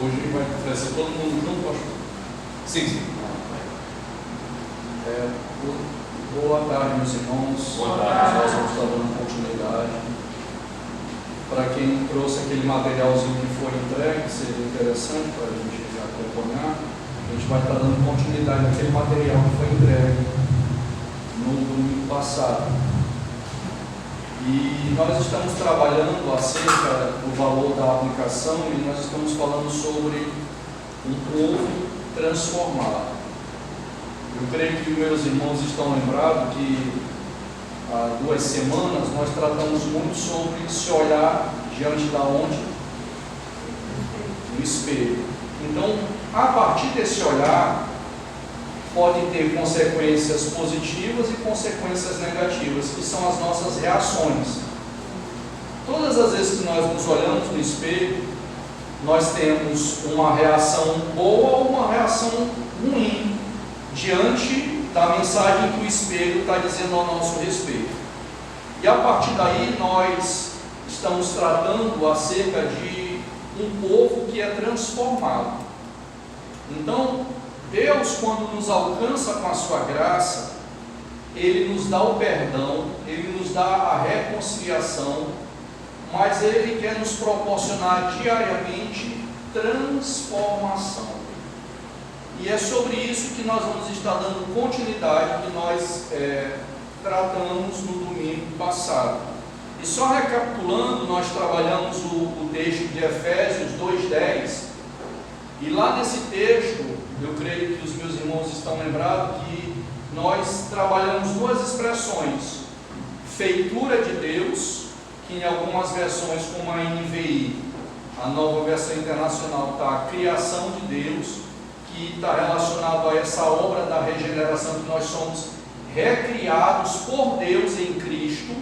Hoje vai oferecer todo mundo junto, pastor? Sim. Boa tarde, meus irmãos. Boa tarde. Nós vamos estar dando continuidade. Para quem trouxe aquele materialzinho que foi entregue, seria interessante para a gente acompanhar. A gente vai estar dando continuidade naquele material que foi entregue no domingo passado. E nós estamos trabalhando acerca do valor da aplicação e nós estamos falando sobre um povo transformado. Eu creio que meus irmãos estão lembrados que há 2 semanas nós tratamos muito sobre se olhar diante da onde? No espelho. Então, a partir desse olhar, pode ter consequências positivas e consequências negativas, que são as nossas reações. Todas as vezes que nós nos olhamos no espelho, nós temos uma reação boa ou uma reação ruim diante da mensagem que o espelho está dizendo ao nosso respeito. E a partir daí nós estamos tratando acerca de um povo que é transformado. Então, Deus, quando nos alcança com a sua graça, Ele nos dá o perdão, Ele nos dá a reconciliação, mas Ele quer nos proporcionar diariamente transformação. E é sobre isso que nós vamos estar dando continuidade que nós tratamos no domingo passado. E só recapitulando, nós trabalhamos o texto de Efésios 2:10, e lá nesse texto, eu creio que os meus irmãos estão lembrados que nós trabalhamos 2 expressões: feitura de Deus, que em algumas versões, como a NVI, a Nova Versão Internacional, está a criação de Deus, que está relacionado a essa obra da regeneração, que nós somos recriados por Deus em Cristo,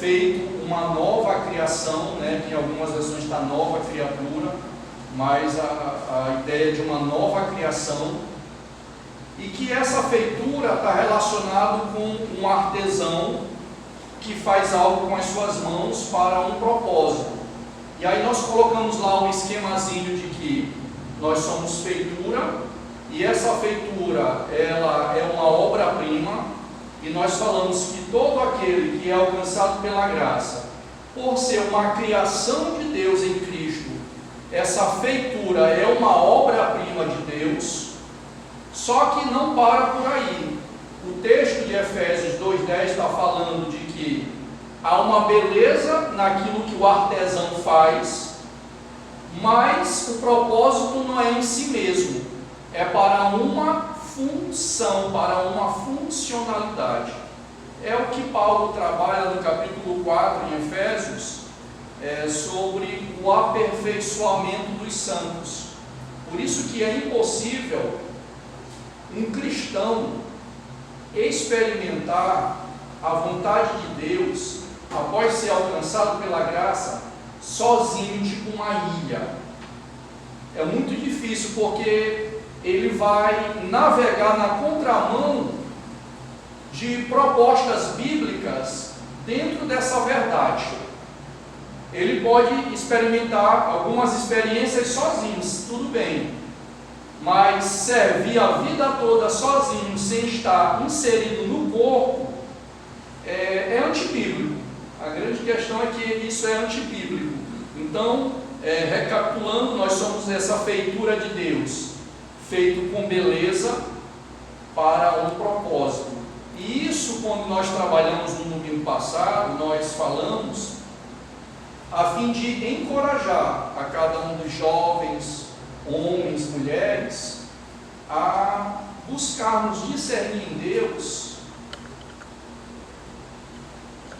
feito uma nova criação, que em algumas versões está nova criatura, mas a ideia de uma nova criação, e que essa feitura está relacionada com um artesão que faz algo com as suas mãos para um propósito. E aí nós colocamos lá um esquemazinho de que nós somos feitura, e essa feitura ela é uma obra-prima, e nós falamos que todo aquele que é alcançado pela graça, por ser uma criação de Deus em Cristo, essa feitura é uma obra-prima de Deus, só que não para por aí. O texto de Efésios 2:10 está falando de que há uma beleza naquilo que o artesão faz, mas o propósito não é em si mesmo, é para uma função, para uma funcionalidade. É o que Paulo trabalha no capítulo 4 em Efésios, sobre o aperfeiçoamento dos santos. Por isso que é impossível um cristão experimentar a vontade de Deus após ser alcançado pela graça sozinho, tipo uma ilha. É muito difícil, porque ele vai navegar na contramão de propostas bíblicas dentro dessa verdade. Ele pode experimentar algumas experiências sozinhos, tudo bem, mas servir a vida toda sozinho, sem estar inserido no corpo, é antibíblico. A grande questão é que isso é antibíblico. Então, recapitulando, nós somos essa feitura de Deus, feito com beleza para um propósito. E isso, quando nós trabalhamos no domingo passado, nós falamos a fim de encorajar a cada um dos jovens, homens, mulheres, a buscarmos discernir em Deus,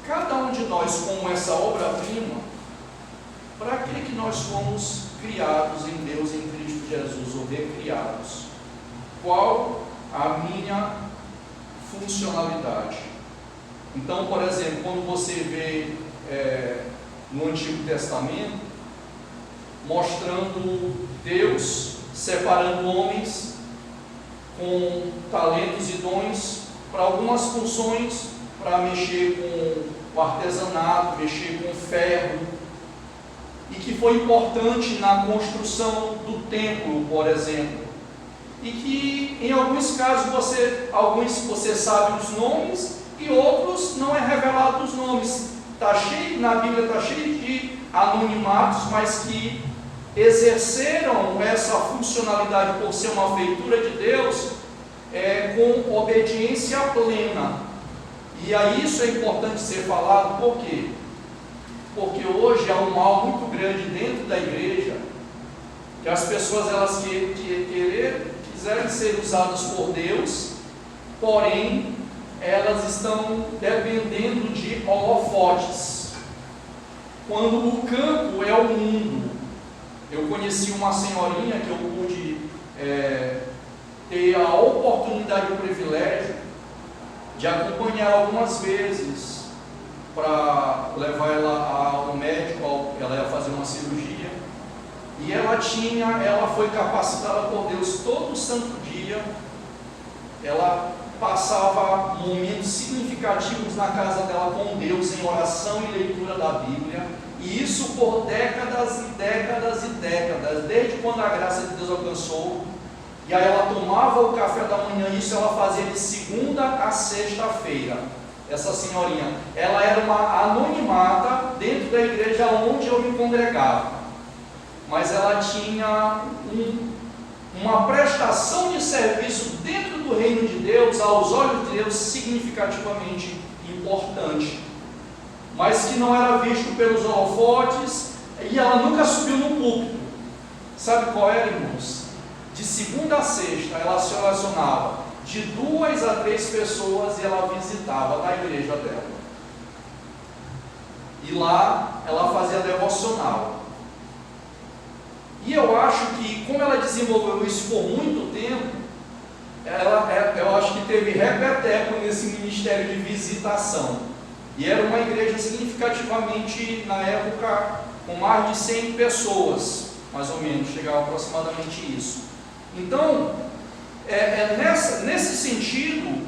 cada um de nós como essa obra-prima, para que nós fomos criados em Deus, em Cristo Jesus, ou recriados. Qual a minha funcionalidade? Então, por exemplo, quando você vê no Antigo Testamento, mostrando Deus separando homens com talentos e dons para algumas funções, para mexer com o artesanato, mexer com ferro, e que foi importante na construção do templo, por exemplo. E que em alguns casos você sabe os nomes e outros não é revelado os nomes. Na Bíblia está cheio de anonimatos, mas que exerceram essa funcionalidade por ser uma feitura de Deus com obediência plena. E aí isso é importante ser falado, por quê? Porque hoje há um mal muito grande dentro da igreja, que as pessoas elas quiserem ser usadas por Deus, porém elas estão dependendo de holofotes, quando o campo é o mundo. Eu conheci uma senhorinha que eu pude ter a oportunidade e o privilégio de acompanhar algumas vezes para levar ela ao médico, ela ia fazer uma cirurgia, e ela foi capacitada por Deus todo santo dia. Ela passava momentos significativos na casa dela com Deus, em oração e leitura da Bíblia, e isso por décadas e décadas e décadas, desde quando a graça de Deus alcançou. E aí ela tomava o café da manhã, isso ela fazia de segunda a sexta-feira. Essa senhorinha, ela era uma anonimata dentro da igreja onde eu me congregava, mas ela tinha uma prestação de serviço dentro do reino de Deus, aos olhos de Deus, significativamente importante, mas que não era visto pelos holofotes, e ela nunca subiu no púlpito. Sabe qual era, irmãos? De segunda a sexta ela se relacionava de 2 a 3 pessoas e ela visitava na igreja dela, e lá ela fazia devocional. E eu acho que, como ela desenvolveu isso por muito tempo, eu acho que teve repeteco nesse ministério de visitação. E era uma igreja significativamente, na época, com mais de 100 pessoas, mais ou menos, chegava aproximadamente isso. Então, nesse sentido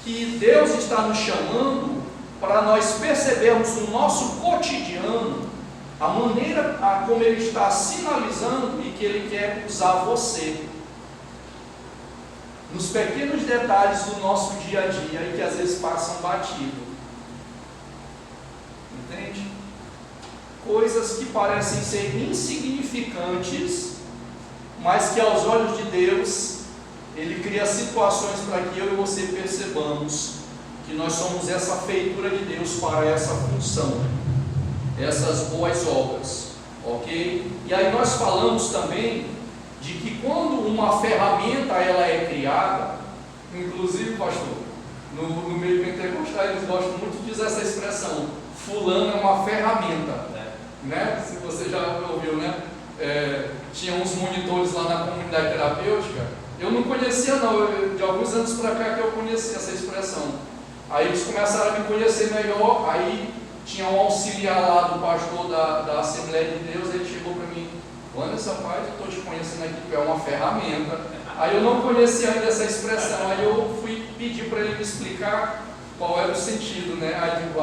que Deus está nos chamando para nós percebermos no nosso cotidiano a maneira como Ele está sinalizando e que Ele quer usar você nos pequenos detalhes do nosso dia a dia e que às vezes passam batido. Entende? Coisas que parecem ser insignificantes, mas que aos olhos de Deus Ele cria situações para que eu e você percebamos que nós somos essa feitura de Deus para essa função, essas boas obras, ok? E aí nós falamos também de que quando uma ferramenta ela é criada, inclusive, pastor, no meio pentecostal eles gostam muito de usar essa expressão, fulano é uma ferramenta, né? Se você já ouviu, né? Tinha uns monitores lá na comunidade terapêutica, eu não conhecia não, de alguns anos para cá que eu conheci essa expressão. Aí eles começaram a me conhecer melhor, aí tinha um auxiliar lá do pastor da Assembleia de Deus, ele chegou para mim, Anderson, rapaz, eu estou te conhecendo aqui, que é uma ferramenta. Aí eu não conhecia ainda essa expressão, aí eu fui pedir para ele me explicar qual era o sentido, né? Aí eu digo,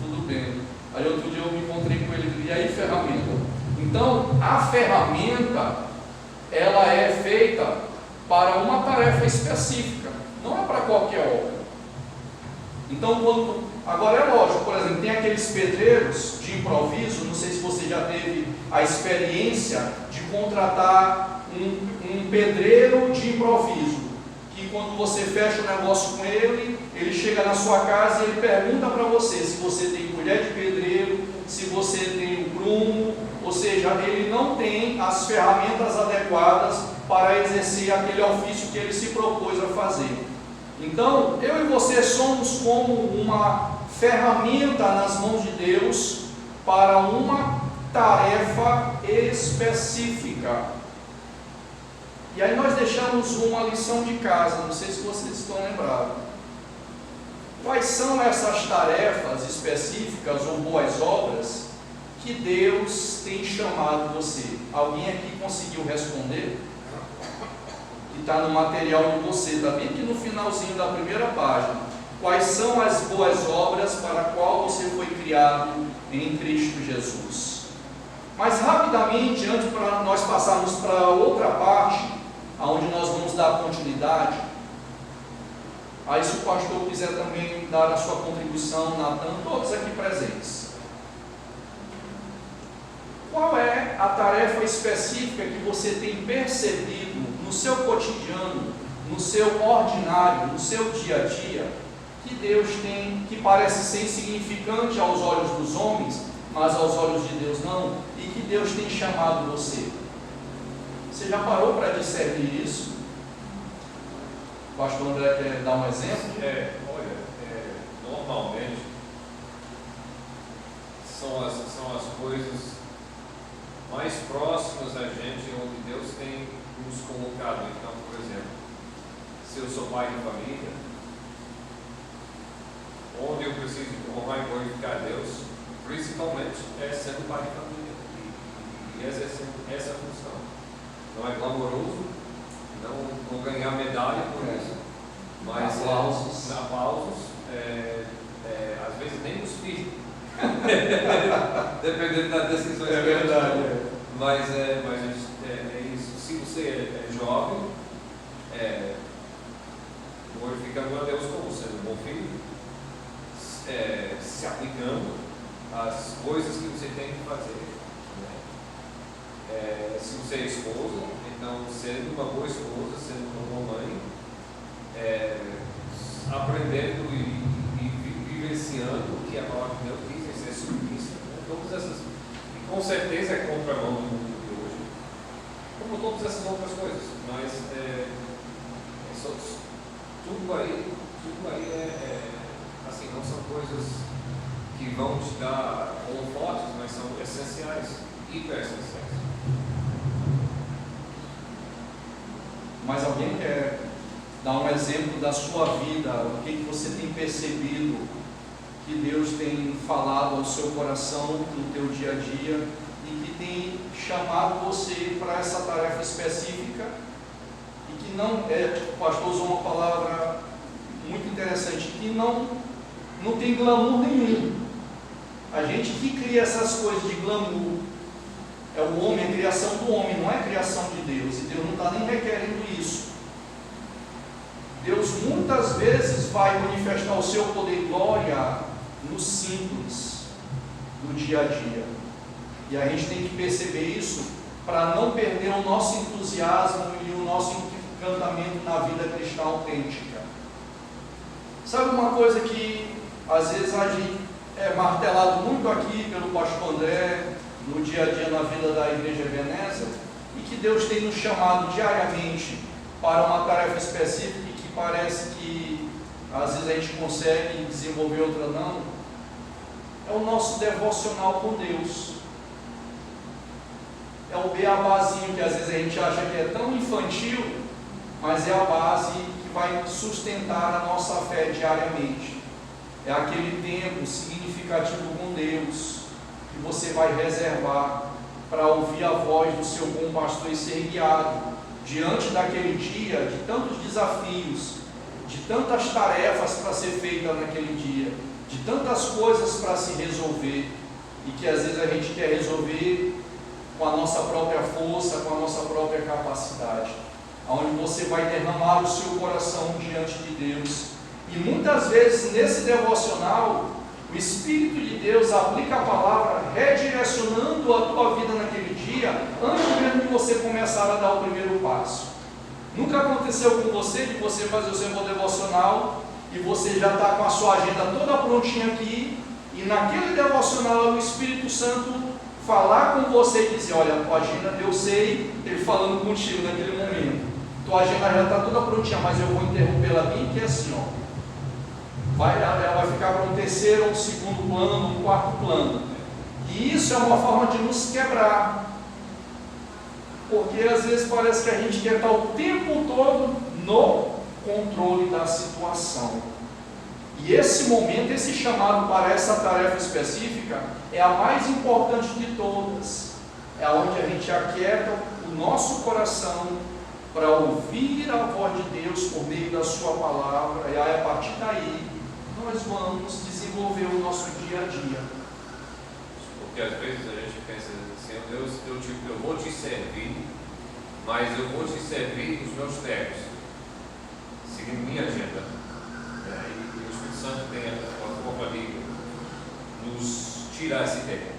tudo bem. Aí outro dia eu me encontrei com ele, e aí ferramenta? Então, a ferramenta, ela é feita para uma tarefa específica, não é para qualquer obra. Então, agora é lógico, por exemplo, tem aqueles pedreiros de improviso, não sei se você já teve a experiência de contratar um pedreiro de improviso, que quando você fecha o negócio com ele, ele chega na sua casa e ele pergunta para você se você tem colher de pedreiro, se você tem o prumo, ou seja, ele não tem as ferramentas adequadas para exercer aquele ofício que ele se propôs a fazer. Então, eu e você somos como uma ferramenta nas mãos de Deus para uma tarefa específica. E aí nós deixamos uma lição de casa, não sei se vocês estão lembrados. Quais são essas tarefas específicas ou boas obras que Deus tem chamado você? Alguém aqui conseguiu responder? Que está no material de você, está bem aqui no finalzinho da primeira página. Quais são as boas obras para a qual você foi criado em Cristo Jesus? Mas rapidamente, antes para nós passarmos para outra parte, aonde nós vamos dar continuidade, aí se o pastor quiser também dar a sua contribuição, Natan, todos aqui presentes. Qual é a tarefa específica que você tem percebido no seu cotidiano, no seu ordinário, no seu dia a dia, que Deus tem, que parece ser insignificante aos olhos dos homens, mas aos olhos de Deus não, e que Deus tem chamado você? Você já parou para discernir isso? O pastor André quer dar um exemplo? Normalmente são as coisas mais próximas a gente, onde Deus tem nos colocado. Então, por exemplo, se eu sou pai de família, onde eu preciso honrar e glorificar a Deus, principalmente sendo pai de família e exercendo essa função. Não é glamouroso, não ganhar medalha por isso, mas aplausos, às vezes nem nos filhos, dependendo das decisões. É verdade. Mas é isso. Se você é jovem, glorificando a Deus como sendo um bom filho, se aplicando às coisas que você tem que fazer. Se você é esposa, então sendo uma boa esposa, sendo uma boa mãe, aprendendo e vivenciando o que a palavra de Deus diz, ser submissa, todas essas, e com certeza é contramão do mundo de hoje, como todas essas outras coisas, mas tudo aí assim, não são coisas que vão te dar holofotes, mas são essenciais, hiper essenciais. Mas alguém quer dar um exemplo da sua vida, o que você tem percebido que Deus tem falado ao seu coração no teu dia a dia e que tem chamado você para essa tarefa específica e que não o pastor usou uma palavra muito interessante, que não tem glamour nenhum. A gente que cria essas coisas de glamour é o homem, a criação do homem, não é a criação de Deus, e Deus não está nem requerendo isso. Deus muitas vezes vai manifestar o seu poder e glória no simples, no dia a dia, e a gente tem que perceber isso para não perder o nosso entusiasmo e o nosso encantamento na vida cristã autêntica. Sabe uma coisa que às vezes a gente é martelado muito aqui pelo pastor André, no dia a dia na vida da Igreja Ebenezer, e que Deus tem nos chamado diariamente para uma tarefa específica e que parece que às vezes a gente consegue desenvolver, outra não, é o nosso devocional com Deus. É o beabazinho que às vezes a gente acha que é tão infantil, mas é a base que vai sustentar a nossa fé diariamente. É aquele tempo significativo com Deus que você vai reservar para ouvir a voz do seu bom pastor e ser guiado diante daquele dia de tantos desafios, de tantas tarefas para ser feitas naquele dia, de tantas coisas para se resolver, e que às vezes a gente quer resolver com a nossa própria força, com a nossa própria capacidade, onde você vai derramar o seu coração diante de Deus. E muitas vezes nesse devocional o Espírito de Deus aplica a palavra redirecionando a tua vida naquele dia, antes mesmo de você começar a dar o primeiro passo. Nunca aconteceu com você de você fazer o seu devocional e você já está com a sua agenda toda prontinha aqui, e naquele devocional o Espírito Santo falar com você e dizer: olha, a tua agenda, eu sei, ele falando contigo naquele momento, tua agenda já está toda prontinha, mas eu vou interrompê-la bem que é assim, ó. Ela vai ficar para um terceiro, um segundo plano, um quarto plano. E isso é uma forma de nos quebrar, porque às vezes parece que a gente quer estar o tempo todo no controle da situação. E esse momento, esse chamado para essa tarefa específica é a mais importante de todas. É onde a gente aquieta o nosso coração para ouvir a voz de Deus por meio da sua palavra, e aí a partir daí nós vamos desenvolver o nosso dia a dia. Porque porque às vezes a gente pensa assim, Deus, eu vou te servir, mas eu vou te servir nos meus termos, seguindo minha agenda. E o Espírito Santo tem a forma de nos tirar essa ideia.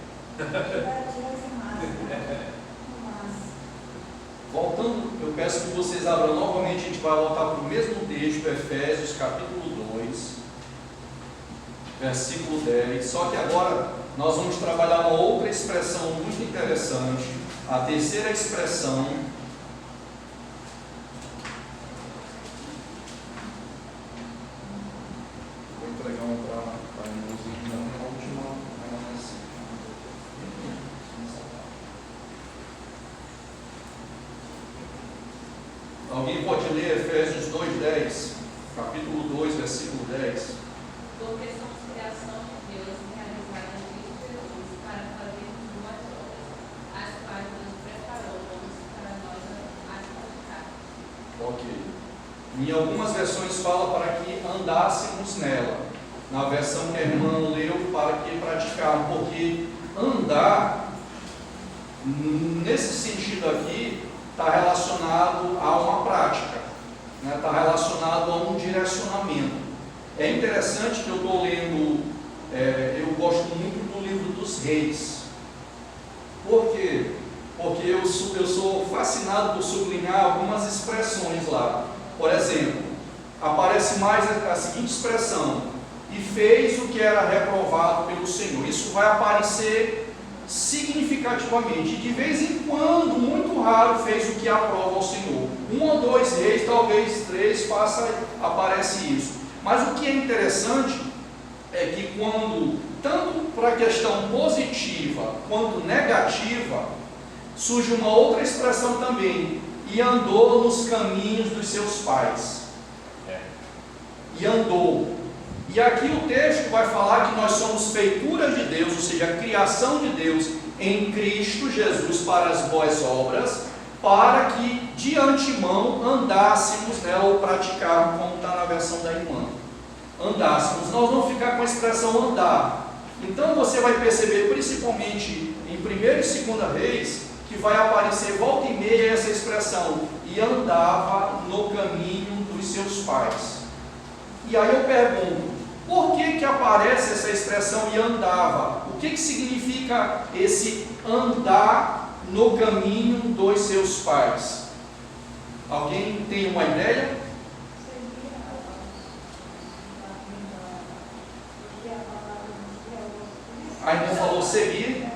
Voltando, eu peço que vocês abram novamente, a gente vai voltar para o mesmo texto, Efésios capítulo 2, versículo 10. Só que agora nós vamos trabalhar uma outra expressão muito interessante, a terceira expressão. Vou entregar uma para a irmãzinha, a última. Alguém pode ler Efésios 2:10, capítulo 2, versículo 10. Porque somos criação de Deus, realizada em Cristo Jesus, para fazermos boas obras, as quais Deus preparou para nós as praticar. Ok. Em algumas versões fala para que andássemos nela. Na versão que a irmã leu, para que praticar, porque andar, nesse sentido aqui, está relacionado a uma prática, está relacionado a um direcionamento. É interessante que eu estou lendo, eu gosto muito do livro dos Reis. Por quê? Porque eu sou fascinado por sublinhar algumas expressões lá. Por exemplo, aparece mais a seguinte expressão: e fez o que era reprovado pelo Senhor. Isso vai aparecer significativamente, de vez em quando, muito raro, fez o que aprova ao Senhor. 1 ou 2 reis, talvez 3, aparece isso. Mas o que é interessante é que quando, tanto para a questão positiva quanto negativa, surge uma outra expressão também: e andou nos caminhos dos seus pais. E andou. E aqui o texto vai falar que nós somos feituras de Deus, ou seja, a criação de Deus em Cristo Jesus para as boas obras, para que de antemão andássemos nela, ou praticarmos, como está na versão da irmã. Andássemos, nós vamos ficar com a expressão andar. Então você vai perceber, principalmente em 1 e 2 Reis, que vai aparecer volta e meia essa expressão: e andava no caminho dos seus pais. E aí eu pergunto, por que aparece essa expressão e andava? O que significa esse andar no caminho dos seus pais? Alguém tem uma ideia? A irmã falou seguir.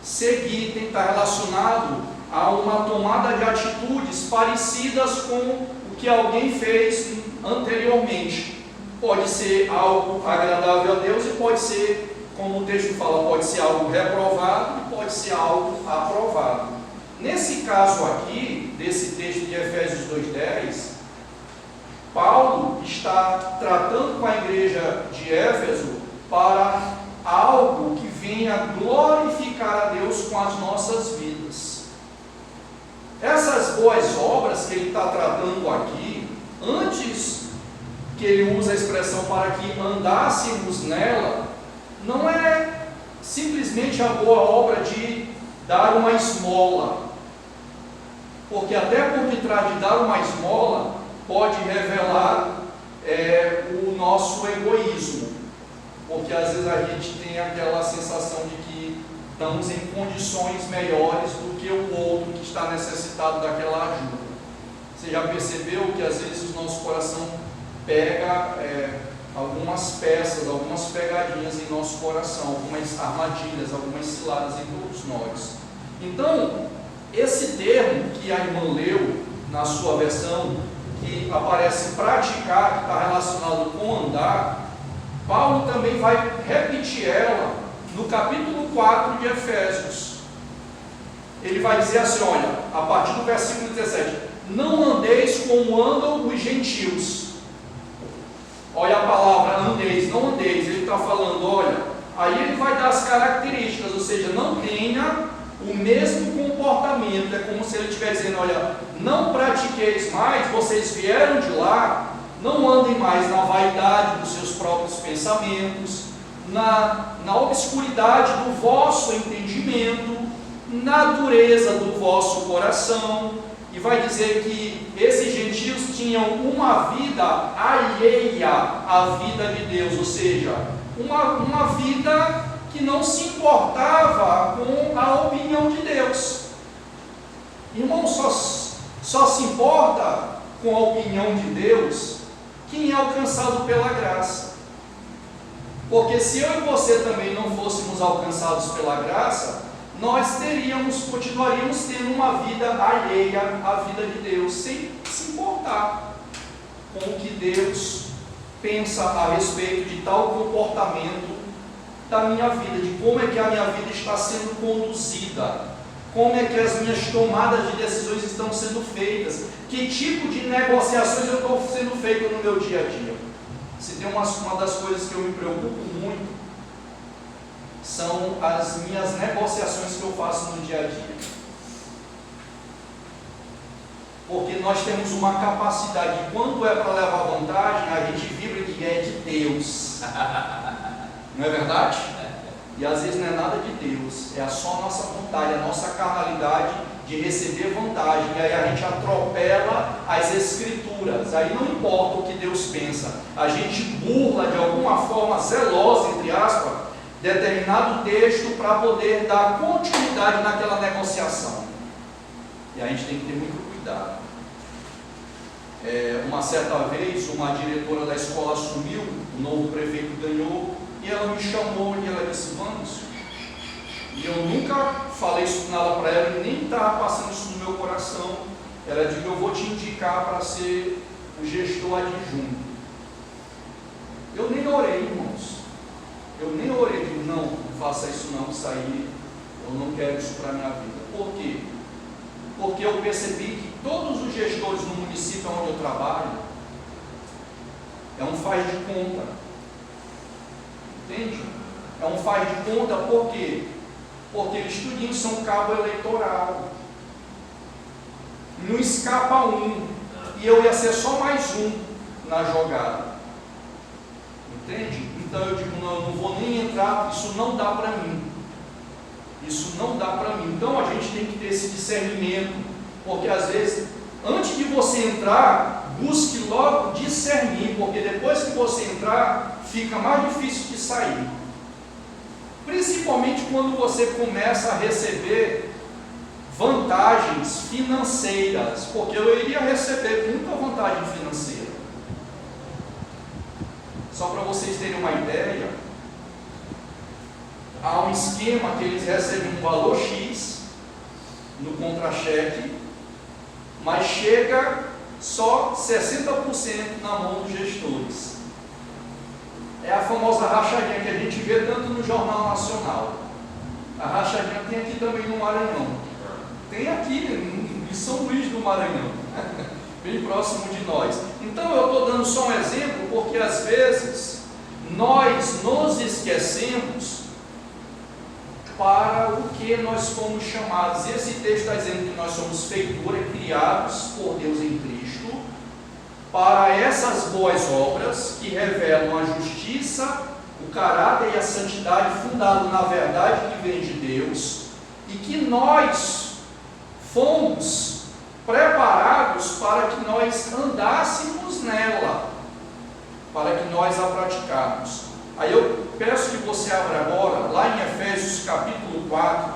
Seguir tem que estar relacionado a uma tomada de atitudes parecidas com o que alguém fez anteriormente. Pode ser algo agradável a Deus e pode ser, como o texto fala, pode ser algo reprovado e pode ser algo aprovado. Nesse caso aqui, desse texto de Efésios 2:10, Paulo está tratando com a igreja de Éfeso para algo que venha glorificar a Deus com as nossas vidas. Essas boas obras que ele está tratando aqui, antes que ele usa a expressão para que andássemos nela, não é simplesmente a boa obra de dar uma esmola, porque até por detrás de dar uma esmola pode revelar o nosso egoísmo, porque às vezes a gente tem aquela sensação de que estamos em condições melhores do que o outro que está necessitado daquela ajuda. Você já percebeu que às vezes o nosso coração pega algumas peças, algumas pegadinhas em nosso coração, algumas armadilhas, algumas ciladas em todos nós. Então, esse termo que a irmã leu na sua versão, que aparece praticar, que está relacionado com andar, Paulo também vai repetir ela no capítulo 4 de Efésios. Ele vai dizer assim, olha, a partir do versículo 17: não andeis como andam os gentios. Olha a palavra andeis, não andeis. Ele está falando, olha, aí ele vai dar as características, ou seja, não tenha o mesmo comportamento. É como se ele estivesse dizendo, olha, não pratiqueis mais, vocês vieram de lá, não andem mais na vaidade dos seus próprios pensamentos, na obscuridade do vosso entendimento, na dureza do vosso coração, e vai dizer que esses gentios tinham uma vida alheia à vida de Deus, ou seja, uma vida que não se importava com a opinião de Deus. Irmão, só se importa com a opinião de Deus quem é alcançado pela graça. Porque se eu e você também não fôssemos alcançados pela graça, nós continuaríamos tendo uma vida alheia à vida de Deus, sem se importar com o que Deus pensa a respeito de tal comportamento da minha vida, de como é que a minha vida está sendo conduzida, como é que as minhas tomadas de decisões estão sendo feitas, que tipo de negociações eu estou sendo feito no meu dia a dia. Se tem uma das coisas que eu me preocupo muito, são as minhas negociações que eu faço no dia a dia. Porque nós temos uma capacidade, quando é para levar vantagem, a gente vibra que é de Deus. Não é verdade? E às vezes não é nada de Deus, é só a nossa vontade, a nossa carnalidade de receber vantagem. E aí a gente atropela as Escrituras. Aí não importa o que Deus pensa, a gente burla de alguma forma zelosa, entre aspas, determinado texto para poder dar continuidade naquela negociação. E a gente tem que ter muito cuidado. Uma certa vez, uma diretora da escola assumiu, o novo prefeito ganhou, e ela me chamou e ela disse: vamos. E eu nunca falei isso nada para ela, e nem estava passando isso no meu coração. Ela disse: eu vou te indicar para ser o gestor adjunto. Eu nem orei, irmãos. Eu nem orei, digo: não faça isso não, sair, eu não quero isso para a minha vida. Por quê? Porque eu percebi que todos os gestores no município onde eu trabalho é um faz de conta. Entende? É um faz de conta, por quê? Porque eles tudinho são cabo eleitoral. Não escapa um. E eu ia ser só mais um na jogada. Entende? Então eu digo: não, eu não vou nem entrar, isso não dá para mim. Isso não dá para mim. Então a gente tem que ter esse discernimento, porque às vezes, antes de você entrar, busque logo discernir, porque depois que você entrar, fica mais difícil de sair. Principalmente quando você começa a receber vantagens financeiras, porque eu iria receber muita vantagem financeira. Só para vocês terem uma ideia, há um esquema que eles recebem um valor X no contra-cheque, mas chega só 60% na mão dos gestores. É a famosa rachadinha que a gente vê tanto no Jornal Nacional. A rachadinha tem aqui também no Maranhão. Tem aqui em São Luís do Maranhão, bem próximo de nós. Então eu estou dando só um exemplo, porque às vezes nós nos esquecemos para o que nós fomos chamados. Esse texto está dizendo que nós somos feitura, criados por Deus em Cristo, para essas boas obras que revelam a justiça, o caráter e a santidade fundado na verdade que vem de Deus, e que nós fomos preparados para que nós andássemos nela, para que nós a praticarmos. Aí eu peço que você abra agora, lá em Efésios capítulo 4,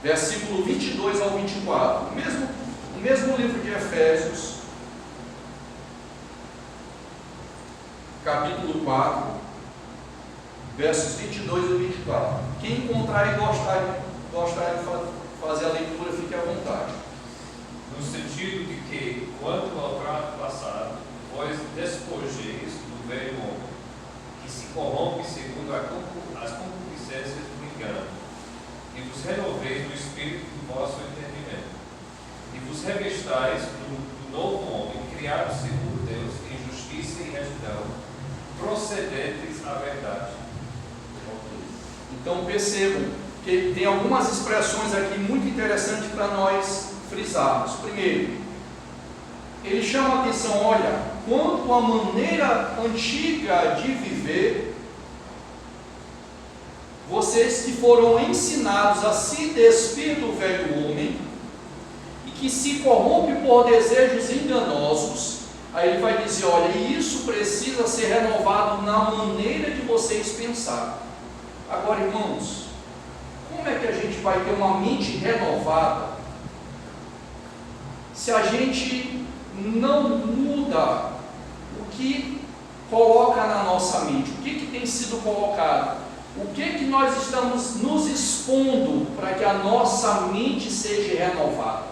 versículo 22 ao 24, o mesmo livro de Efésios, capítulo 4, versos 22 e 24. Quem encontrar e gostar de fazer a leitura, fique à vontade. No sentido de que, quanto ao trato passado, vós despojeis do velho homem, que se corrompe segundo as concupiscências do engano, e vos renoveis do espírito do vosso entendimento, e vos revestais do novo homem, criado segundo Deus, em justiça e retidão, procedentes à verdade. Então percebam que tem algumas expressões aqui muito interessantes para nós frisarmos. Primeiro, ele chama a atenção: olha, quanto à maneira antiga de viver, vocês que foram ensinados a se despir do velho homem, e que se corrompe por desejos enganosos, aí ele vai dizer, olha, isso precisa ser renovado na maneira de vocês pensar. Agora, irmãos, como é que a gente vai ter uma mente renovada se a gente não muda o que coloca na nossa mente? O que tem sido colocado? O que nós estamos nos expondo para que a nossa mente seja renovada?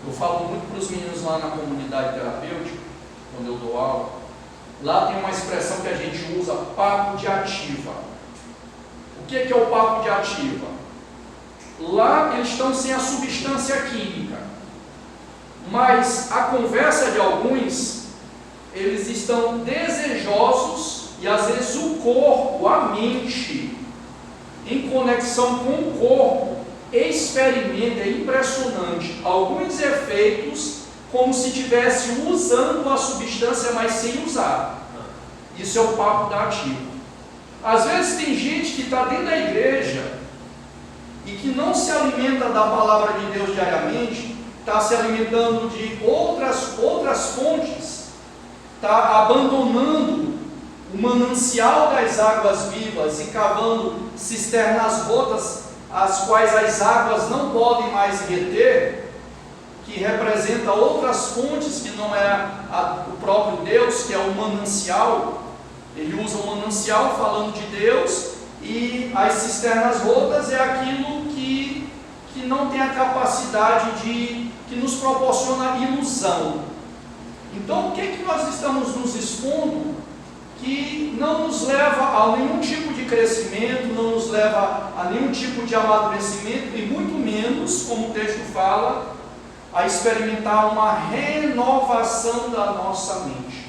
Eu falo muito para os meninos lá na comunidade terapêutica, quando eu dou aula. Lá tem uma expressão que a gente usa, papo de ativa. O que é o papo de ativa? Lá eles estão sem a substância química, mas a conversa de alguns, eles estão desejosos, e às vezes o corpo, a mente, em conexão com o corpo, experimenta, é impressionante, alguns efeitos como se estivesse usando a substância, mas sem usar. Isso é o papo da ativa. Às vezes tem gente que está dentro da igreja e que não se alimenta da palavra de Deus diariamente, está se alimentando de outras fontes, está abandonando o manancial das águas vivas e cavando cisternas rotas, as quais as águas não podem mais reter, que representa outras fontes que não é o próprio Deus, que é o manancial. Ele usa o manancial falando de Deus, e as cisternas rotas é aquilo que não tem a capacidade que nos proporciona ilusão. Então, o que nós estamos nos expondo que não nos leva a nenhum tipo de crescimento, não nos leva a nenhum tipo de amadurecimento, e muito menos, como o texto fala, a experimentar uma renovação da nossa mente?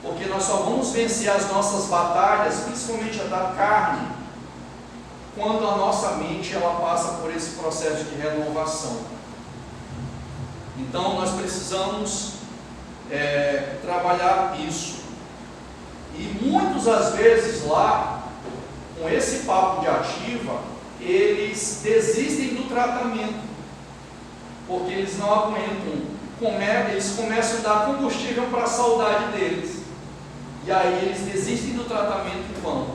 Porque nós só vamos vencer as nossas batalhas, principalmente a da carne, quando a nossa mente ela passa por esse processo de renovação. Então nós precisamos trabalhar isso. E muitas das vezes lá, com esse papo de ativa, eles desistem do tratamento, porque eles não aguentam, eles começam a dar combustível para a saudade deles, e aí eles desistem do tratamento e vão.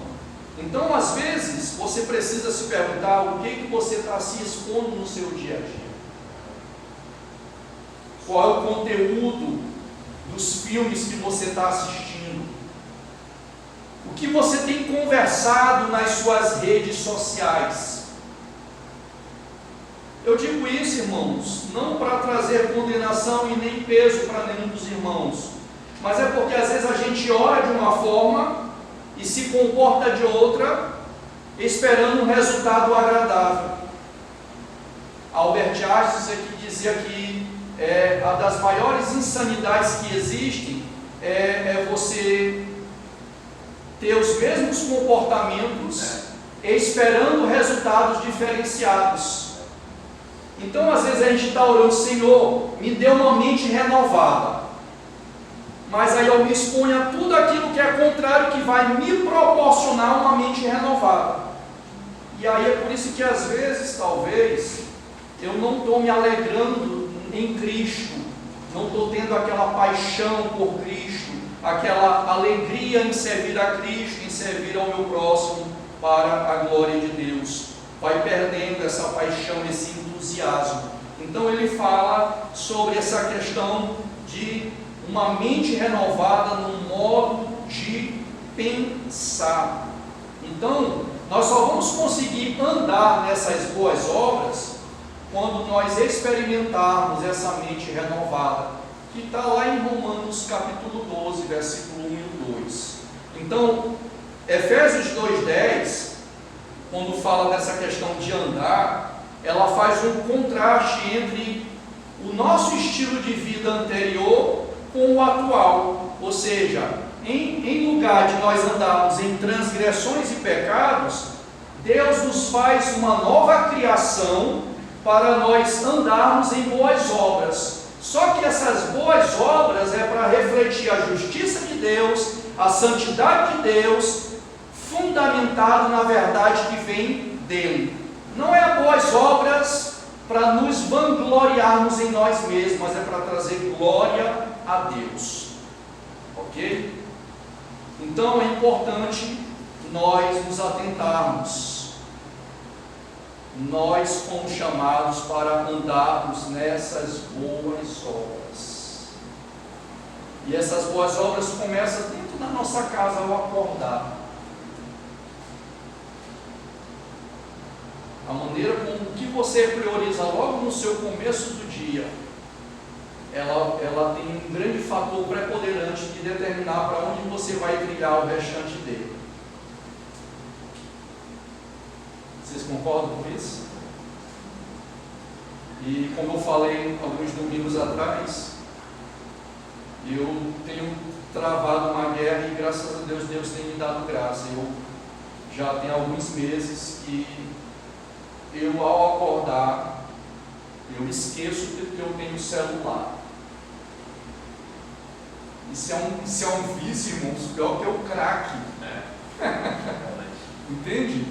Então, às vezes, você precisa se perguntar o que você está se expondo no seu dia a dia. Qual é o conteúdo dos filmes que você está assistindo? O que você tem conversado nas suas redes sociais? Eu digo isso, irmãos, não para trazer condenação e nem peso para nenhum dos irmãos, mas é porque às vezes a gente ora de uma forma e se comporta de outra, esperando um resultado agradável. Albert Einstein que dizia que a das maiores insanidades que existem é você ter os mesmos comportamentos esperando resultados diferenciados. Então às vezes a gente está orando, Senhor, me dê uma mente renovada, mas aí eu me exponho a tudo aquilo que é contrário, que vai me proporcionar uma mente renovada. E aí é por isso que às vezes, talvez, eu não estou me alegrando em Cristo, não estou tendo aquela paixão por Cristo, aquela alegria em servir a Cristo, em servir ao meu próximo para a glória de Deus. Vai perdendo essa paixão, esse entusiasmo. Então ele fala sobre essa questão de uma mente renovada no modo de pensar. Então, nós só vamos conseguir andar nessas boas obras quando nós experimentarmos essa mente renovada, que está lá em Romanos capítulo 12, versículo 1 e 2. Então, Efésios 2,10, quando fala dessa questão de andar, ela faz um contraste entre o nosso estilo de vida anterior com o atual. Ou seja, em lugar de nós andarmos em transgressões e pecados, Deus nos faz uma nova criação para nós andarmos em boas obras. Só que essas boas obras é para refletir a justiça de Deus, a santidade de Deus, fundamentado na verdade que vem dele. Não é boas obras para nos vangloriarmos em nós mesmos, mas é para trazer glória a Deus. Ok? Então é importante nós nos atentarmos. Nós fomos chamados para andarmos nessas boas obras. E essas boas obras começam dentro da nossa casa ao acordar. A maneira como que você prioriza logo no seu começo do dia, ela tem um grande fator preponderante de determinar para onde você vai trilhar o restante dele. Vocês concordam com isso? E como eu falei alguns domingos atrás, eu tenho travado uma guerra e graças a Deus, Deus tem me dado graça. Eu já tenho alguns meses que eu, ao acordar, eu esqueço que eu tenho celular. Isso é um vício, irmãos, pior que o crack. Entende?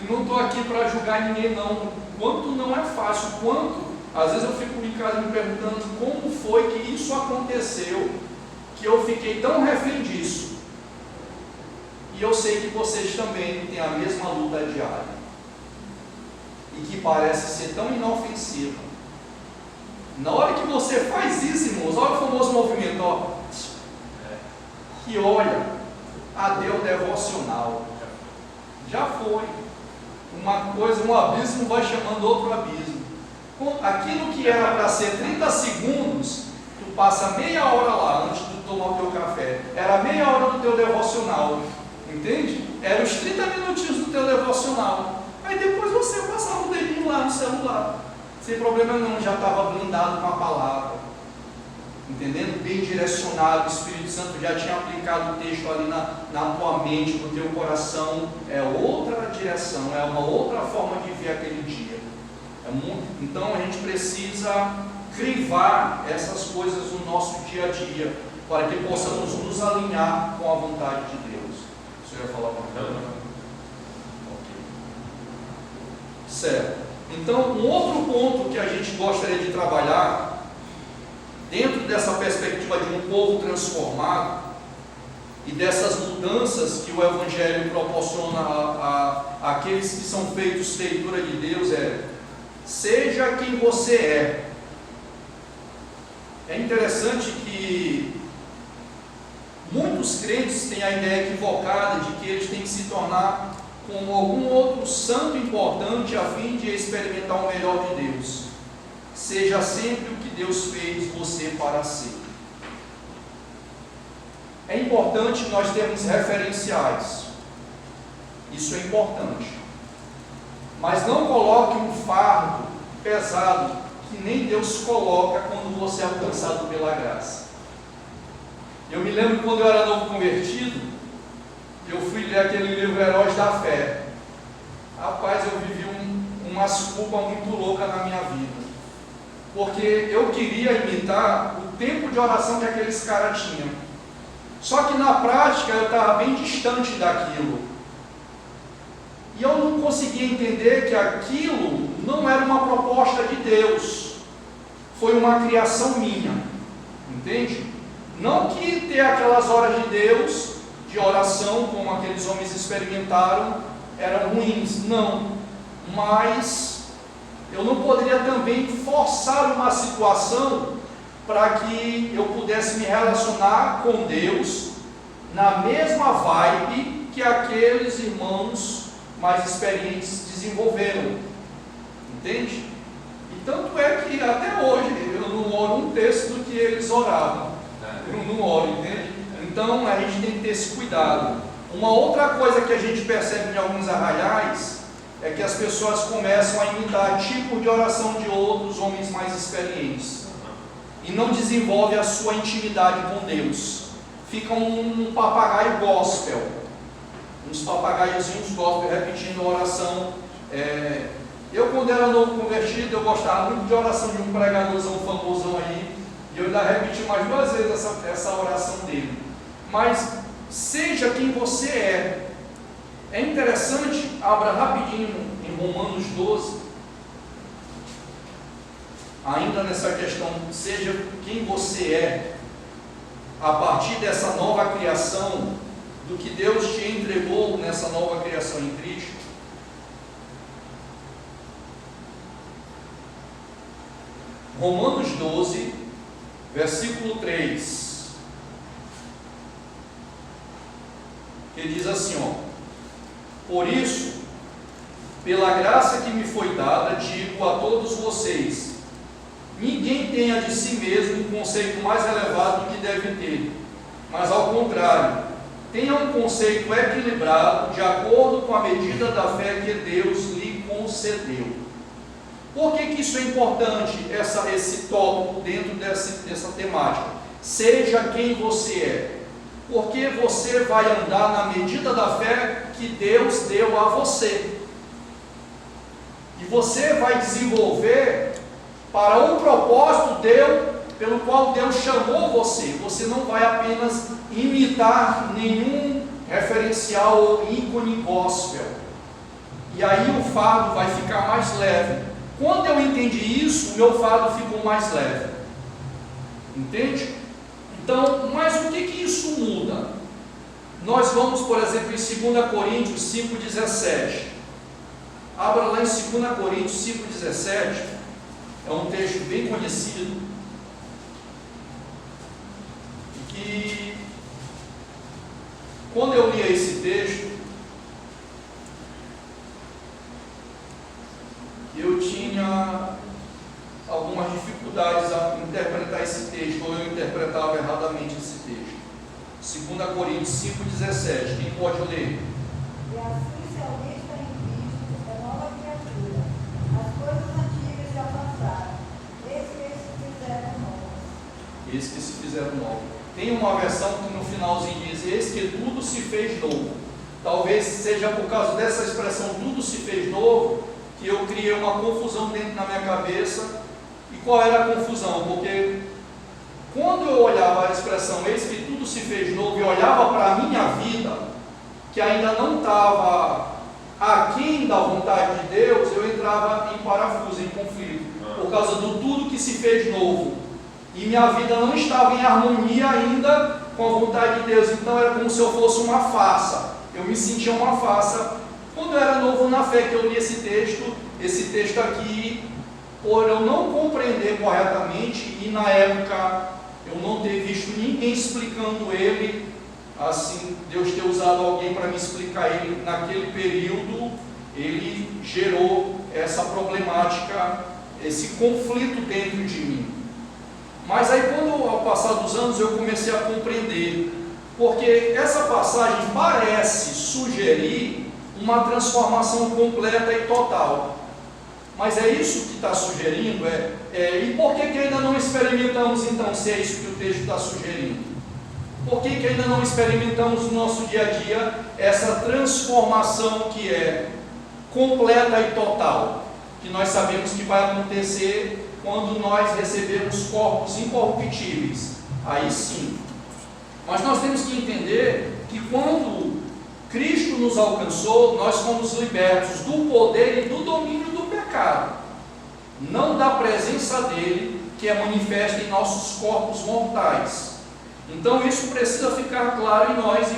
E não estou aqui para julgar ninguém, não. Quanto não é fácil, quanto, às vezes eu fico em casa me perguntando como foi que isso aconteceu, que eu fiquei tão refém disso. E eu sei que vocês também têm a mesma luta diária. E que parece ser tão inofensiva. Na hora que você faz isso, irmãos, olha o famoso movimento, ó. E olha, adeus devocional. Já foi. Uma coisa, um abismo vai chamando outro abismo. Aquilo que era para ser 30 segundos, tu passa meia hora lá antes de tomar o teu café. Era meia hora do teu devocional. Entende? Era os 30 minutinhos do teu devocional. Aí depois você passava o dedinho lá no celular. Sem problema não, já estava blindado com a palavra. Entendendo? Bem direcionado, o Espírito Santo já tinha aplicado o texto ali na tua mente, no teu coração. É outra direção, é uma outra forma de ver aquele dia. Então a gente precisa crivar essas coisas no nosso dia a dia, para que possamos nos alinhar com a vontade de Deus. O senhor ia falar uma coisa? Ok. Certo. Então, um outro ponto que a gente gostaria de trabalhar, dentro dessa perspectiva de um povo transformado e dessas mudanças que o Evangelho proporciona àqueles que são feitos feitura de Deus, seja quem você é. É interessante que muitos crentes têm a ideia equivocada de que eles têm que se tornar como algum outro santo importante a fim de experimentar o melhor de Deus. Seja sempre o que Deus fez você para ser. É importante nós termos referenciais. Isso é importante. Mas não coloque um fardo pesado que nem Deus coloca quando você é alcançado pela graça. Eu me lembro quando eu era novo convertido, eu fui ler aquele livro Heróis da Fé. Rapaz, eu vivi umas culpas muito loucas na minha vida. Porque eu queria imitar o tempo de oração que aqueles caras tinham. Só que na prática eu estava bem distante daquilo. E eu não conseguia entender que aquilo não era uma proposta de Deus. Foi uma criação minha. Entende? Não que ter aquelas horas de Deus, de oração, como aqueles homens experimentaram, eram ruins. Não. Mas eu não poderia também forçar uma situação para que eu pudesse me relacionar com Deus na mesma vibe que aqueles irmãos mais experientes desenvolveram. Entende? E tanto é que até hoje eu não oro um terço do que eles oravam. Eu não oro, entende? Então a gente tem que ter esse cuidado. Uma outra coisa que a gente percebe em alguns arraiais é que as pessoas começam a imitar tipos de oração de outros homens mais experientes e não desenvolve a sua intimidade com Deus. Fica um papagaio gospel, uns papagaiozinhos gospel repetindo a oração. Eu, quando era novo convertido, eu gostava muito de oração de um pregadorzão famosão aí, e eu ainda repeti mais 2 vezes essa oração dele. Mas seja quem você é, É interessante, abra rapidinho em Romanos 12, ainda nessa questão, seja quem você é, a partir dessa nova criação, do que Deus te entregou nessa nova criação em Cristo. Romanos 12, versículo 3, que diz assim, por isso, pela graça que me foi dada, digo a todos vocês, ninguém tenha de si mesmo um conceito mais elevado do que deve ter, mas ao contrário, tenha um conceito equilibrado, de acordo com a medida da fé que Deus lhe concedeu. Por que isso é importante, esse tópico dentro dessa temática? Seja quem você é, porque você vai andar na medida da fé que Deus deu a você, e você vai desenvolver para um propósito pelo qual Deus chamou você. Você não vai apenas imitar nenhum referencial ou ícone gospel, e aí o fardo vai ficar mais leve. Quando eu entendi isso, o meu fardo ficou mais leve. Entende? Então, mas o que isso muda? Nós vamos, por exemplo, em 2 Coríntios 5,17. Abra lá em 2 Coríntios 5,17. É um texto bem conhecido. E que, quando eu lia esse texto, eu tinha algumas dificuldades a interpretar esse texto, ou eu interpretava erradamente esse texto. 2 Coríntios 5,17. Quem pode ler? E assim, se alguém está em Cristo, é nova criatura. As coisas antigas já passaram. Eis que se fizeram novas. Eis que se fizeram novas. Tem uma versão que no finalzinho diz, eis que tudo se fez novo. Talvez seja por causa dessa expressão, tudo se fez novo, que eu criei uma confusão dentro da minha cabeça. E qual era a confusão? Porque quando eu olhava a expressão, eis que tudo se fez novo, e olhava para a minha vida, que ainda não estava aquém da vontade de Deus, eu entrava em parafuso, em conflito, por causa do tudo que se fez novo, e minha vida não estava em harmonia ainda com a vontade de Deus. Então era como se eu fosse uma farsa, eu me sentia uma farsa. Quando eu era novo na fé, que eu li esse texto aqui, por eu não compreender corretamente, e na época eu não ter visto ninguém explicando ele, assim, Deus ter usado alguém para me explicar ele naquele período, ele gerou essa problemática, esse conflito dentro de mim. Mas aí, quando ao passar dos anos, eu comecei a compreender, porque essa passagem parece sugerir uma transformação completa e total. Mas é isso que está sugerindo? E por que ainda não experimentamos, então, se é isso que o texto está sugerindo? Por que ainda não experimentamos no nosso dia a dia essa transformação que é completa e total? Que nós sabemos que vai acontecer quando nós recebemos corpos incorruptíveis. Aí sim. Mas nós temos que entender que quando Cristo nos alcançou, nós fomos libertos do poder e do domínio do pecado, não da presença dele, que é manifesta em nossos corpos mortais. Então isso precisa ficar claro em nós,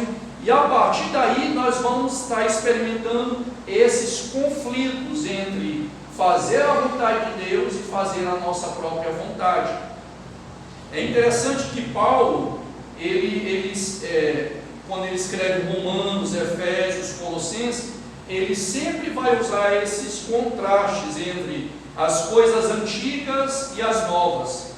e a partir daí nós vamos estar experimentando esses conflitos entre fazer a vontade de Deus e fazer a nossa própria vontade. É interessante que Paulo, quando ele escreve Romanos, Efésios, Colossenses, ele sempre vai usar esses contrastes entre as coisas antigas e as novas.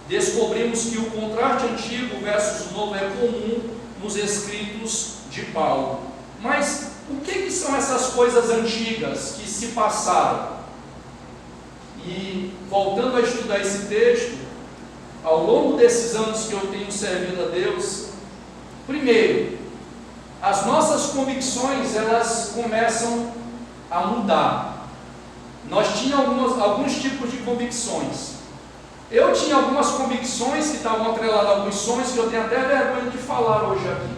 Descobrimos que o contraste antigo versus novo é comum nos escritos de Paulo. Mas o que são essas coisas antigas que se passaram? E voltando a estudar esse texto, ao longo desses anos que eu tenho servido a Deus, primeiro, as nossas convicções, elas começam a mudar. Nós tínhamos alguns tipos de convicções. Eu tinha algumas convicções que estavam atreladas a alguns sonhos que eu tenho até vergonha de falar hoje aqui.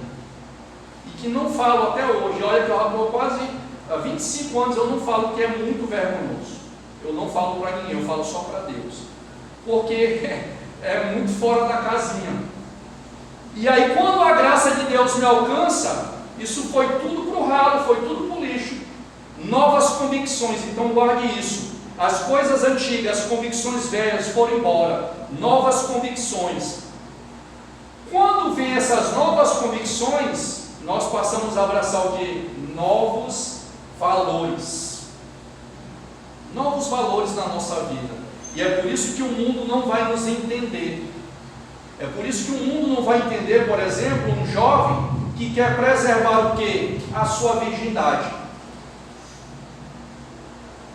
E que não falo até hoje. Olha que eu estou quase há 25 anos, eu não falo que é muito vergonhoso. Eu não falo para ninguém, eu falo só para Deus. Porque é muito fora da casinha. E aí quando a graça de Deus me alcança, isso foi tudo para o ralo, foi tudo para o lixo. Novas convicções, então guarde isso. As coisas antigas, as convicções velhas foram embora. Novas convicções. Quando vem essas novas convicções, nós passamos a abraçar o quê? Novos valores. Novos valores na nossa vida. E é por isso que o mundo não vai nos entender. É por isso que o mundo não vai entender, por exemplo, um jovem que quer preservar o quê? A sua virgindade.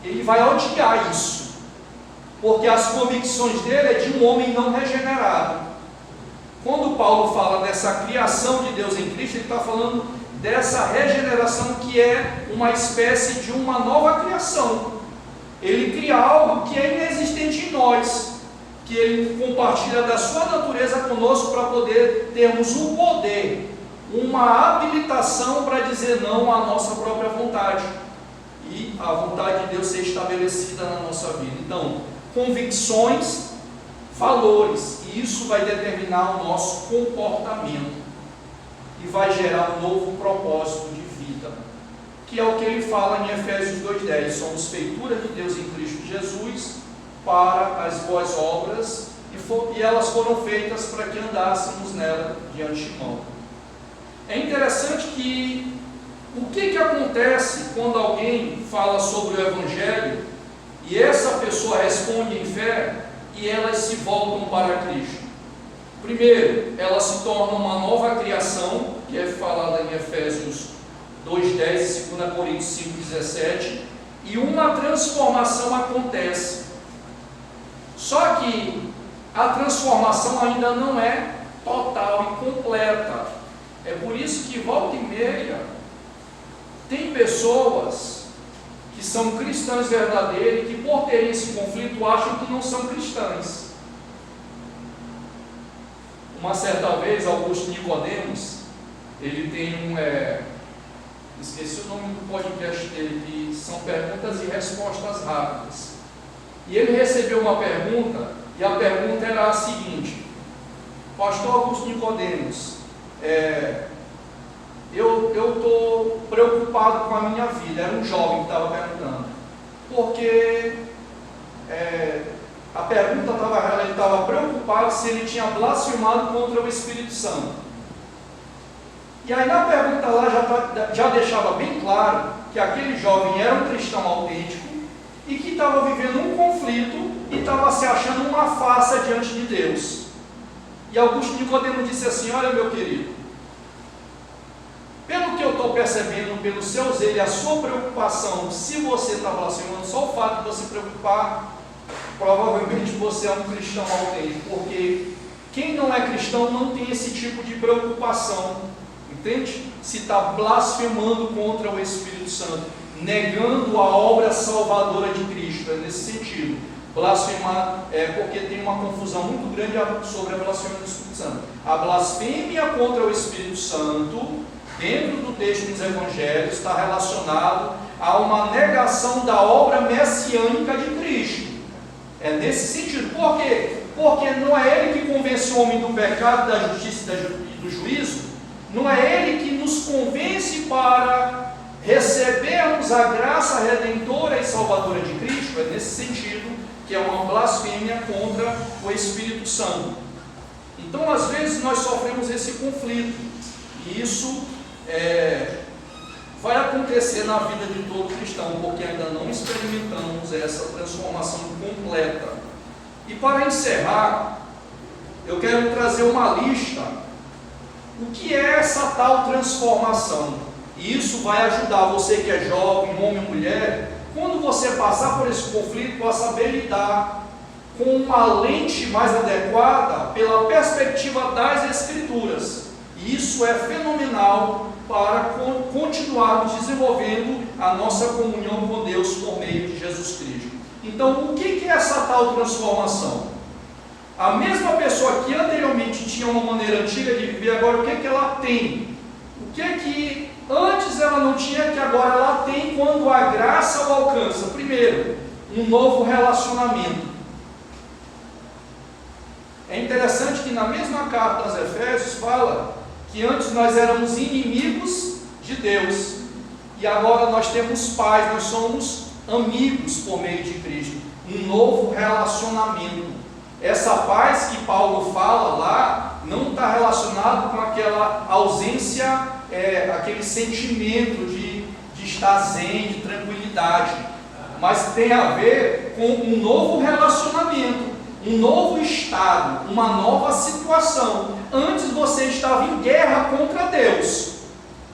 Ele vai odiar isso, porque as convicções dele é de um homem não regenerado. Quando Paulo fala dessa criação de Deus em Cristo, ele está falando dessa regeneração que é uma espécie de uma nova criação. Ele cria algo que é inexistente em nós, que ele compartilha da sua natureza conosco para poder termos um poder, uma habilitação para dizer não à nossa própria vontade e a vontade de Deus ser estabelecida na nossa vida. Então, convicções, valores, e isso vai determinar o nosso comportamento e vai gerar um novo propósito de vida, que é o que ele fala em Efésios 2:10. Somos feitura de Deus em Cristo Jesus para as boas obras, e elas foram feitas para que andássemos nela de antemão. É interessante que o que acontece quando alguém fala sobre o Evangelho e essa pessoa responde em fé e elas se voltam para Cristo? Primeiro, ela se torna uma nova criação, que é falada em Efésios 2:10 e 2 Coríntios 5:17, e uma transformação acontece. Só que a transformação ainda não é total e completa. É por isso que volta e meia tem pessoas que são cristãs verdadeiras e que por terem esse conflito acham que não são cristãs. Uma certa vez, Augusto Nicodemos, ele tem esqueci o nome do podcast dele, que são perguntas e respostas rápidas. E ele recebeu uma pergunta, e a pergunta era a seguinte: Pastor Augusto Nicodemos, eu estou preocupado com a minha vida. Era um jovem que estava perguntando, porque a pergunta estava, ele estava preocupado se ele tinha blasfemado contra o Espírito Santo. E aí na pergunta lá já deixava bem claro que aquele jovem era um cristão autêntico e que estava vivendo um conflito e estava se achando uma farsa diante de Deus. E Augusto Nicodemo disse assim: olha, meu querido, pelo que eu estou percebendo, pelo seu zelo e a sua preocupação, se você está blasfemando, só o fato de você se preocupar, provavelmente você é um cristão autêntico, porque quem não é cristão não tem esse tipo de preocupação, entende? Se está blasfemando contra o Espírito Santo, negando a obra salvadora de Cristo, é nesse sentido. Blasfemar porque tem uma confusão muito grande sobre a blasfêmia do Espírito Santo. A blasfêmia contra o Espírito Santo, dentro do texto dos Evangelhos, está relacionado a uma negação da obra messiânica de Cristo. É nesse sentido. Por quê? Porque não é Ele que convence o homem do pecado, da justiça e do juízo. Não é Ele que nos convence para recebermos a graça redentora e salvadora de Cristo. É nesse sentido que é uma blasfêmia contra o Espírito Santo. Então, às vezes, nós sofremos esse conflito. E isso vai acontecer na vida de todo cristão, porque ainda não experimentamos essa transformação completa. E para encerrar, eu quero trazer uma lista. O que é essa tal transformação? E isso vai ajudar você que é jovem, homem ou mulher, quando você passar por esse conflito, a saber lidar com uma lente mais adequada pela perspectiva das Escrituras. E isso é fenomenal para continuarmos desenvolvendo a nossa comunhão com Deus por meio de Jesus Cristo. Então, o que é essa tal transformação? A mesma pessoa que anteriormente tinha uma maneira antiga de viver, agora o que ela tem? O que é que antes ela não tinha, que agora ela tem quando a graça o alcança? Primeiro, um novo relacionamento. É interessante que na mesma carta aos Efésios fala que antes nós éramos inimigos de Deus e agora nós temos paz, nós somos amigos por meio de Cristo. Um novo relacionamento. Essa paz que Paulo fala lá não está relacionado com aquela ausência, aquele sentimento de estar zen, de tranquilidade, mas tem a ver com um novo relacionamento, um novo estado, uma nova situação. Antes você estava em guerra contra Deus,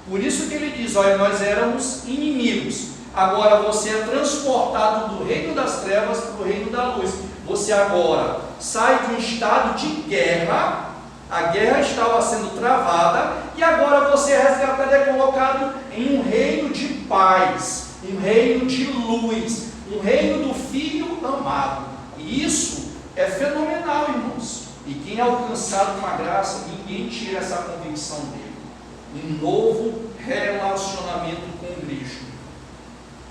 por isso que ele diz, olha, nós éramos inimigos, agora você é transportado do reino das trevas para o reino da luz. Você agora sai de um estado de guerra, a guerra estava sendo travada, e agora você é resgatado, é colocado em um reino de paz, um reino de luz, um reino do Filho amado. E isso é fenomenal, irmãos. E quem é alcançado com a graça, ninguém tira essa convicção dele. Um novo relacionamento com Cristo.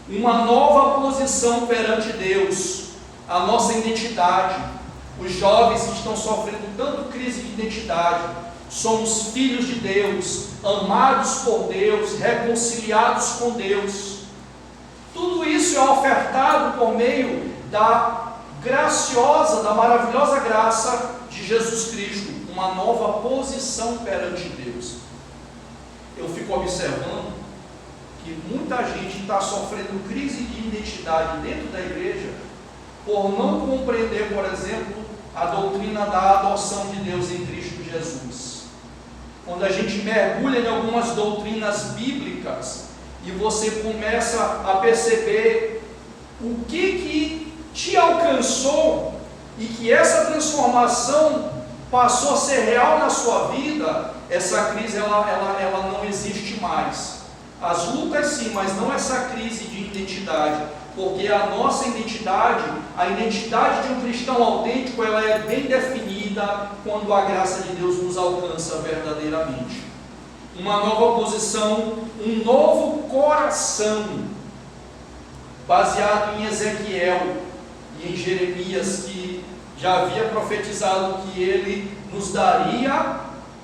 Uma nova posição perante Deus. A nossa identidade. Os jovens que estão sofrendo tanto crise de identidade. Somos filhos de Deus, amados por Deus, reconciliados com Deus. Tudo isso é ofertado por meio da graciosa, da maravilhosa graça de Jesus Cristo, uma nova posição perante Deus. Eu fico observando que muita gente está sofrendo crise de identidade dentro da igreja por não compreender, por exemplo, a doutrina da adoção de Deus em Cristo Jesus. Quando a gente mergulha em algumas doutrinas bíblicas e você começa a perceber o que te alcançou e que essa transformação passou a ser real na sua vida, essa crise ela não existe mais. As lutas sim, mas não essa crise de identidade, porque a nossa identidade, a identidade de um cristão autêntico, ela é bem definida quando a graça de Deus nos alcança verdadeiramente. Uma nova posição, um novo coração, baseado em Ezequiel e em Jeremias, que já havia profetizado que ele nos daria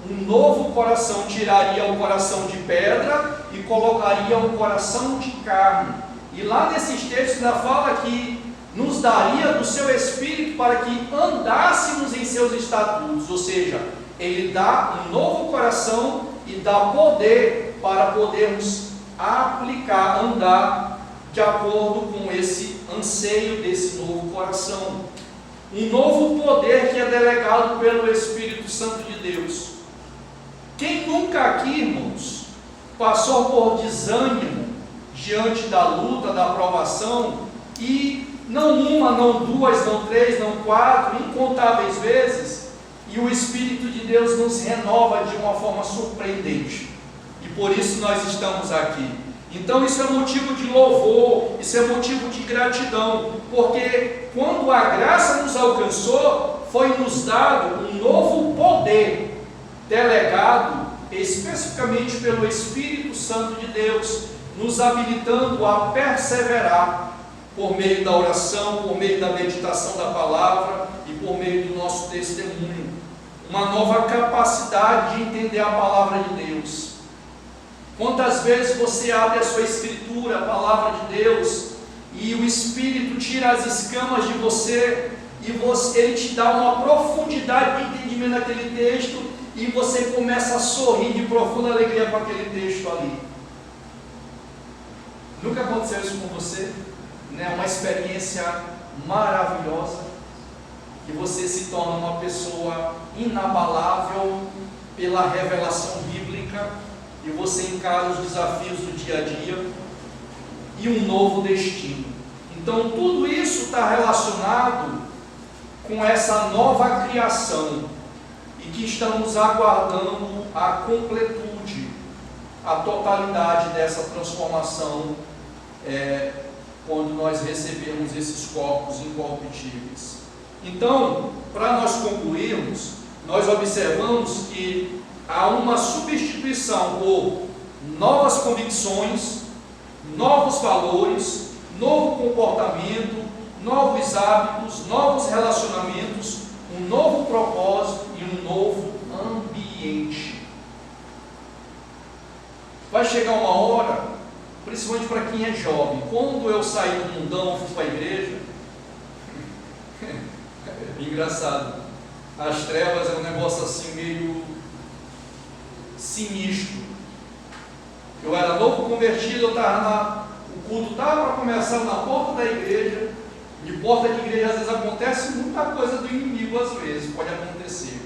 um novo coração, tiraria o coração de pedra e colocaria um coração de carne. E lá nesses textos ainda fala que nos daria do seu Espírito para que andássemos em seus estatutos, ou seja, ele dá um novo coração e dá poder para podermos aplicar, andar de acordo com esse anseio desse novo coração. Um novo poder que é delegado pelo Espírito Santo de Deus. Quem nunca aqui, irmãos, passou por desânimo diante da luta, da provação, e não uma, não duas, não três, não quatro, incontáveis vezes, e o Espírito de Deus nos renova de uma forma surpreendente, e por isso nós estamos aqui. Então isso é motivo de louvor, isso é motivo de gratidão, porque quando a graça nos alcançou, foi nos dado um novo poder, delegado especificamente pelo Espírito Santo de Deus, nos habilitando a perseverar por meio da oração, por meio da meditação da palavra e por meio do nosso testemunho. Uma nova capacidade de entender a palavra de Deus. Quantas vezes você abre a sua escritura, a palavra de Deus, e o Espírito tira as escamas de você, e ele te dá uma profundidade de entendimento naquele texto, e você começa a sorrir de profunda alegria com aquele texto ali. Nunca aconteceu isso com você? Né? Uma experiência maravilhosa, que você se torna uma pessoa inabalável pela revelação bíblica, e você encara os desafios do dia a dia, e um novo destino. Então tudo isso está relacionado com essa nova criação, e que estamos aguardando a completude, a totalidade dessa transformação, quando nós recebemos esses corpos incorruptíveis. Então, para nós concluirmos, nós observamos que há uma substituição por novas convicções, novos valores, novo comportamento, novos hábitos, novos relacionamentos, um novo propósito e um novo ambiente. Vai chegar uma hora, principalmente para quem é jovem, quando eu saí do mundão, fui para a igreja, engraçado, as trevas é um negócio assim meio sinistro. Eu era novo convertido, o culto estava para começar na porta da igreja. De porta de igreja às vezes acontece muita coisa do inimigo, às vezes pode acontecer.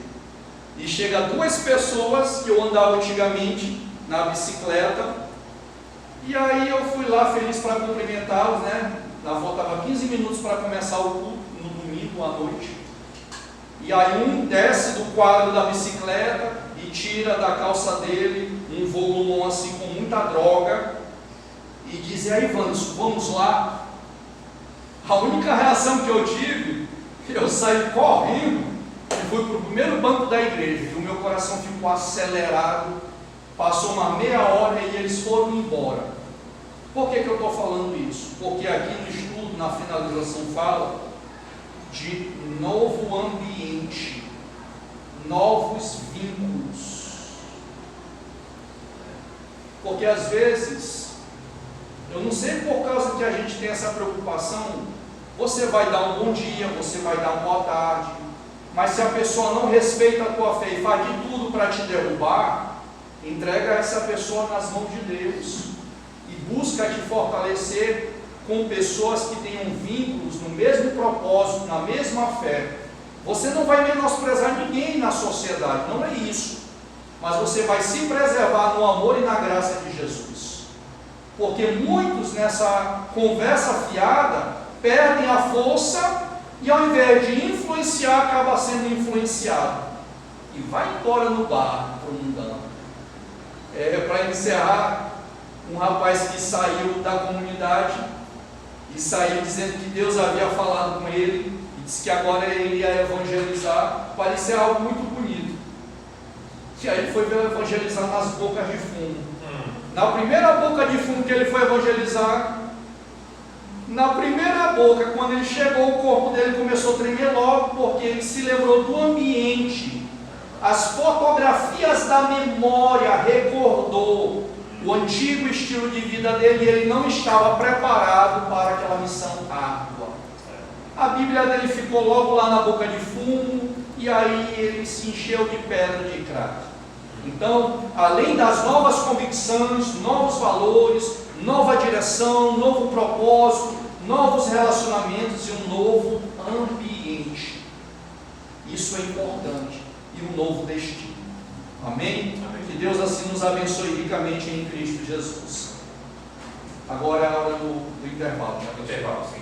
E chega 2 pessoas que eu andava antigamente na bicicleta, e aí eu fui lá feliz para cumprimentá-los, né? Faltava 15 minutos para começar o culto no domingo à noite. E aí um desce do quadro da bicicleta e tira da calça dele um volumão assim com muita droga e diz: e aí, Vanderson, vamos lá? A única reação que eu tive, eu saí correndo e fui para o primeiro banco da igreja, e o meu coração ficou acelerado. Passou uma meia hora e eles foram embora. Por que eu estou falando isso? Porque aqui no estudo, na finalização, fala de novo ambiente, novos vínculos. Porque às vezes, eu não sei por causa que a gente tem essa preocupação, você vai dar um bom dia, você vai dar uma boa tarde, mas se a pessoa não respeita a tua fé e faz de tudo para te derrubar, entrega essa pessoa nas mãos de Deus e busca te fortalecer com pessoas que tenham vínculos no mesmo propósito, na mesma fé. Você não vai menosprezar ninguém na sociedade, não é isso, mas você vai se preservar no amor e na graça de Jesus, porque muitos nessa conversa fiada perdem a força e ao invés de influenciar, acaba sendo influenciado e vai embora no bar para o mundão. Para encerrar, um rapaz que saiu da comunidade e saiu dizendo que Deus havia falado com ele e disse que agora ele ia evangelizar. Parecia algo muito bonito. E aí ele foi evangelizar nas bocas de fumo. Na primeira boca de fumo que ele foi evangelizar, na primeira boca, quando ele chegou, o corpo dele começou a tremer logo, porque ele se lembrou do ambiente. As fotografias da memória recordou o antigo estilo de vida dele, e ele não estava preparado para aquela missão árdua. A Bíblia dele ficou logo lá na boca de fumo, e aí ele se encheu de pedra de crack. Então, além das novas convicções, novos valores, nova direção, novo propósito, novos relacionamentos e um novo ambiente. Isso é importante. E um novo destino. Amém? Amém? Que Deus assim nos abençoe ricamente em Cristo Jesus. Agora é a hora do intervalo. Intervalo, sim.